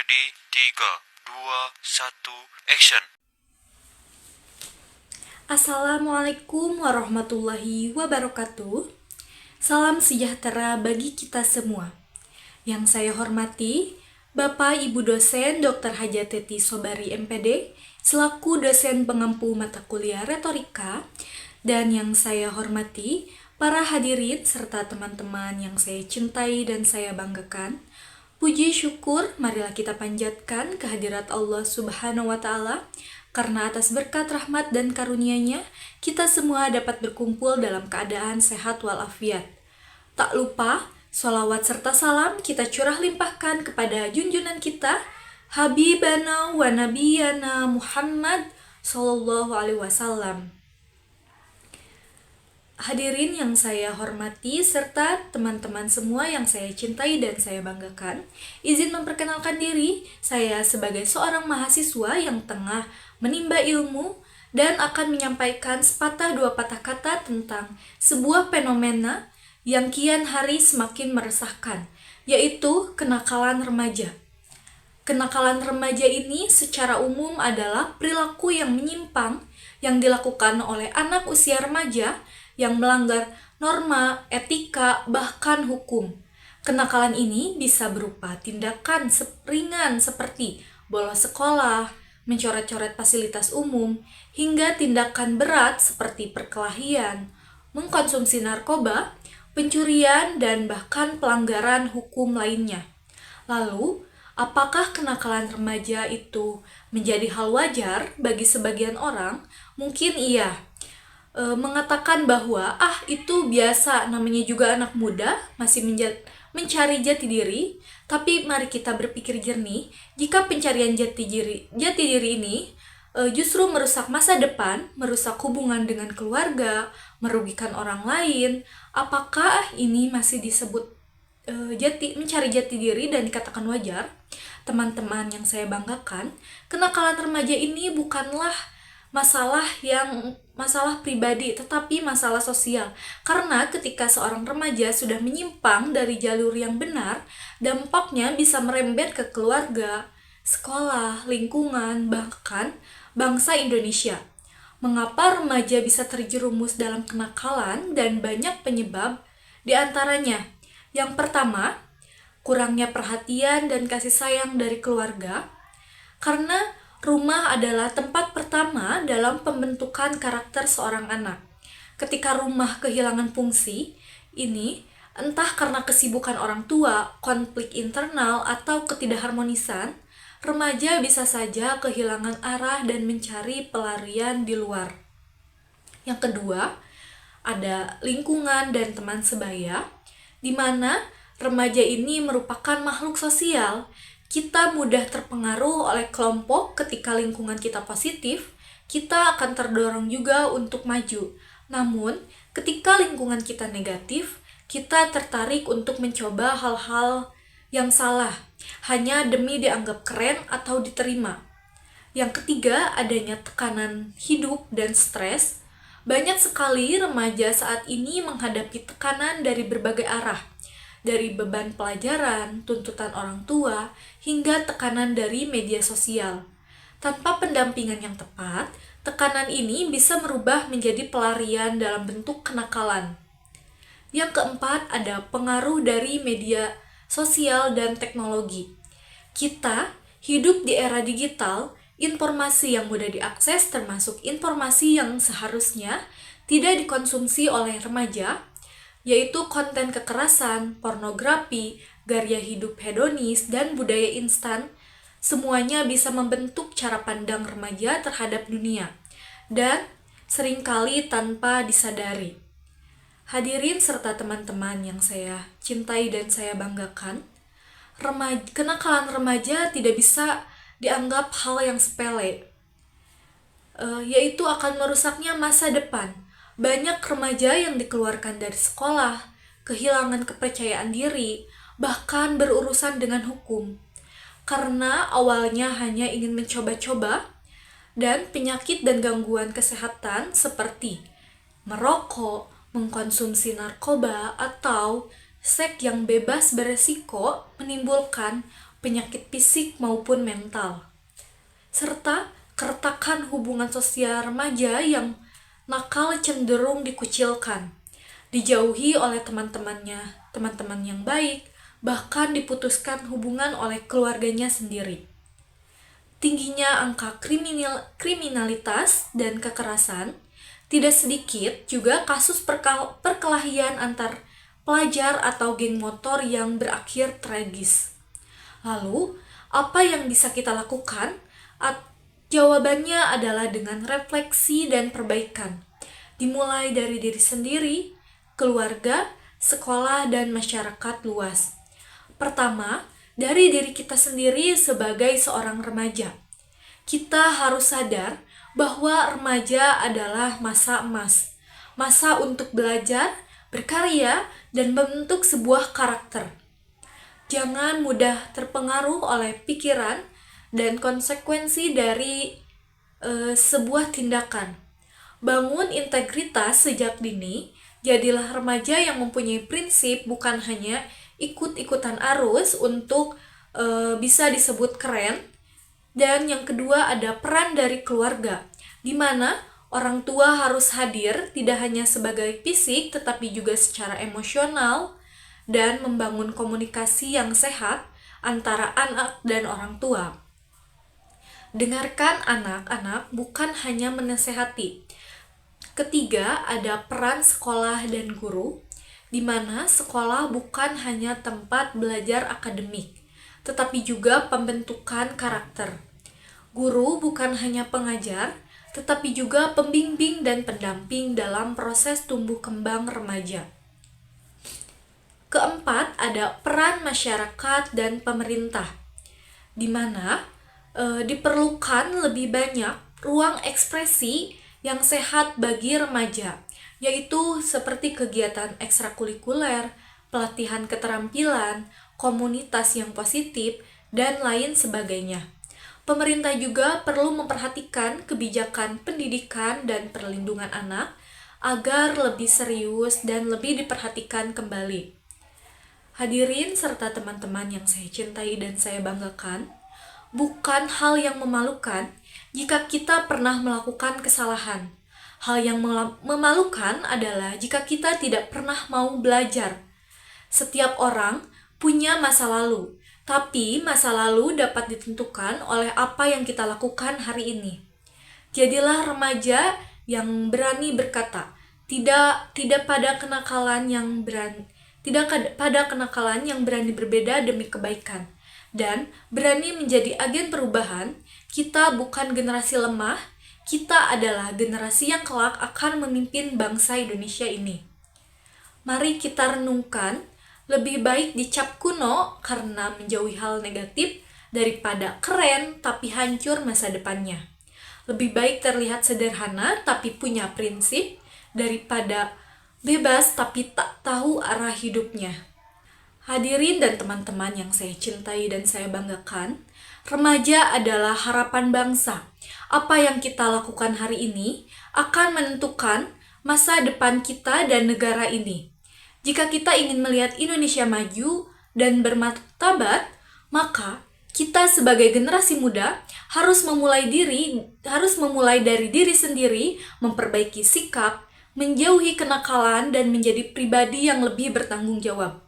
Ready, 3, 2, 1, action. Assalamualaikum warahmatullahi wabarakatuh. Salam sejahtera bagi kita semua. Yang saya hormati, Bapak Ibu dosen Dr. Hajateti Sobari MPD, selaku dosen pengampu mata kuliah retorika, dan yang saya hormati, para hadirin serta teman-teman yang saya cintai dan saya banggakan. Puji syukur marilah kita panjatkan kehadirat Allah Subhanahu wa Ta'ala, karena atas berkat rahmat dan karunia-Nya kita semua dapat berkumpul dalam keadaan sehat walafiat. Tak lupa sholawat serta salam kita curah limpahkan kepada junjungan kita Habibana wa Nabiyana Muhammad Sallallahu Alaihi Wasallam. Hadirin yang saya hormati serta teman-teman semua yang saya cintai dan saya banggakan, izin memperkenalkan diri, saya sebagai seorang mahasiswa yang tengah menimba ilmu dan akan menyampaikan sepatah dua patah kata tentang sebuah fenomena yang kian hari semakin meresahkan, yaitu kenakalan remaja. Kenakalan remaja ini secara umum adalah perilaku yang menyimpang yang dilakukan oleh anak usia remaja yang melanggar norma, etika, bahkan hukum. Kenakalan ini bisa berupa tindakan ringan seperti bolos sekolah, mencoret-coret fasilitas umum, hingga tindakan berat seperti perkelahian, mengkonsumsi narkoba, pencurian, dan bahkan pelanggaran hukum lainnya. Lalu, apakah kenakalan remaja itu menjadi hal wajar bagi sebagian orang? Mungkin iya. Mengatakan bahwa itu biasa, namanya juga anak muda masih mencari jati diri. Tapi mari kita berpikir jernih, jika pencarian jati diri ini justru merusak masa depan, merusak hubungan dengan keluarga, merugikan orang lain, apakah ini masih disebut mencari jati diri dan dikatakan wajar? Teman-teman yang saya banggakan, kenakalan remaja ini bukanlah masalah pribadi, tetapi masalah sosial. Karena ketika seorang remaja sudah menyimpang dari jalur yang benar, dampaknya bisa merembet ke keluarga, sekolah, lingkungan, bahkan bangsa Indonesia. Mengapa remaja bisa terjerumus dalam kenakalan? Dan banyak penyebab, di antaranya. Yang pertama, kurangnya perhatian dan kasih sayang dari keluarga. Karena rumah adalah tempat pertama dalam pembentukan karakter seorang anak. Ketika rumah kehilangan fungsi, ini entah karena kesibukan orang tua, konflik internal, atau ketidakharmonisan, remaja bisa saja kehilangan arah dan mencari pelarian di luar. Yang kedua, ada lingkungan dan teman sebaya, di mana remaja ini merupakan makhluk sosial. Kita mudah terpengaruh oleh kelompok. Ketika lingkungan kita positif, kita akan terdorong juga untuk maju. Namun, ketika lingkungan kita negatif, kita tertarik untuk mencoba hal-hal yang salah, hanya demi dianggap keren atau diterima. Yang ketiga, adanya tekanan hidup dan stres. Banyak sekali remaja saat ini menghadapi tekanan dari berbagai arah, dari beban pelajaran, tuntutan orang tua, hingga tekanan dari media sosial. Tanpa pendampingan yang tepat, tekanan ini bisa merubah menjadi pelarian dalam bentuk kenakalan. Yang keempat, ada pengaruh dari media sosial dan teknologi. Kita hidup di era digital, informasi yang mudah diakses termasuk informasi yang seharusnya tidak dikonsumsi oleh remaja, yaitu konten kekerasan, pornografi, gaya hidup hedonis, dan budaya instan. Semuanya bisa membentuk cara pandang remaja terhadap dunia, dan seringkali tanpa disadari. Hadirin serta teman-teman yang saya cintai dan saya banggakan, kenakalan remaja tidak bisa dianggap hal yang sepele, yaitu akan merusaknya masa depan. Banyak remaja yang dikeluarkan dari sekolah, kehilangan kepercayaan diri, bahkan berurusan dengan hukum. Karena awalnya hanya ingin mencoba-coba, dan penyakit dan gangguan kesehatan seperti merokok, mengkonsumsi narkoba, atau seks yang bebas beresiko menimbulkan penyakit fisik maupun mental, serta keretakan hubungan sosial remaja yang nakal cenderung dikucilkan, dijauhi oleh teman-teman yang baik, bahkan diputuskan hubungan oleh keluarganya sendiri. Tingginya angka kriminalitas dan kekerasan, tidak sedikit juga kasus perkelahian antar pelajar atau geng motor yang berakhir tragis. Lalu, apa yang bisa kita lakukan? Jawabannya adalah dengan refleksi dan perbaikan, dimulai dari diri sendiri, keluarga, sekolah, dan masyarakat luas. Pertama, dari diri kita sendiri sebagai seorang remaja. Kita harus sadar bahwa remaja adalah masa emas, masa untuk belajar, berkarya, dan membentuk sebuah karakter. Jangan mudah terpengaruh oleh pikiran dan konsekuensi dari sebuah tindakan. Bangun integritas sejak dini, jadilah remaja yang mempunyai prinsip, bukan hanya ikut-ikutan arus untuk bisa disebut keren. Dan yang kedua ada peran dari keluarga, di mana orang tua harus hadir tidak hanya sebagai fisik tetapi juga secara emosional dan membangun komunikasi yang sehat antara anak dan orang tua. Dengarkan anak-anak, bukan hanya menasehati. Ketiga, ada peran sekolah dan guru, di mana sekolah bukan hanya tempat belajar akademik, tetapi juga pembentukan karakter. Guru bukan hanya pengajar, tetapi juga pembimbing dan pendamping dalam proses tumbuh kembang remaja. Keempat, ada peran masyarakat dan pemerintah, di mana diperlukan lebih banyak ruang ekspresi yang sehat bagi remaja, yaitu seperti kegiatan ekstrakurikuler, pelatihan keterampilan, komunitas yang positif, dan lain sebagainya. Pemerintah juga perlu memperhatikan kebijakan pendidikan dan perlindungan anak agar lebih serius dan lebih diperhatikan kembali. Hadirin serta teman-teman yang saya cintai dan saya banggakan, bukan hal yang memalukan jika kita pernah melakukan kesalahan. Hal yang memalukan adalah jika kita tidak pernah mau belajar. Setiap orang punya masa lalu, tapi masa lalu dapat ditentukan oleh apa yang kita lakukan hari ini. Jadilah remaja yang berani berkata, tidak pada kenakalan yang berani berbeda demi kebaikan. Dan berani menjadi agen perubahan. Kita bukan generasi lemah, kita adalah generasi yang kelak akan memimpin bangsa Indonesia ini. Mari kita renungkan, lebih baik dicap kuno karena menjauhi hal negatif daripada keren tapi hancur masa depannya. Lebih baik terlihat sederhana tapi punya prinsip daripada bebas tapi tak tahu arah hidupnya. Hadirin dan teman-teman yang saya cintai dan saya banggakan, remaja adalah harapan bangsa. Apa yang kita lakukan hari ini akan menentukan masa depan kita dan negara ini. Jika kita ingin melihat Indonesia maju dan bermartabat, maka kita sebagai generasi muda harus memulai dari diri sendiri, memperbaiki sikap, menjauhi kenakalan, dan menjadi pribadi yang lebih bertanggung jawab.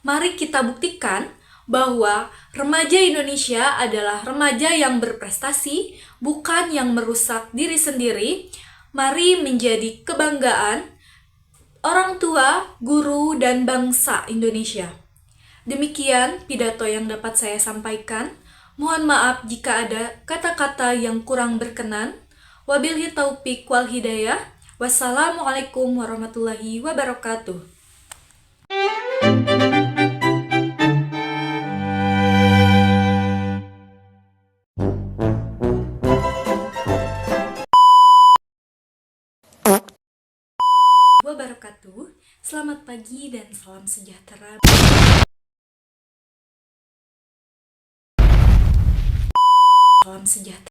Mari kita buktikan bahwa remaja Indonesia adalah remaja yang berprestasi, bukan yang merusak diri sendiri. Mari menjadi kebanggaan orang tua, guru, dan bangsa Indonesia. Demikian pidato yang dapat saya sampaikan. Mohon maaf jika ada kata-kata yang kurang berkenan. Wabillahi taufiq wal hidayah. Wassalamualaikum warahmatullahi wabarakatuh. Wabarakatuh. Selamat pagi dan salam sejahtera. Salam sejahtera.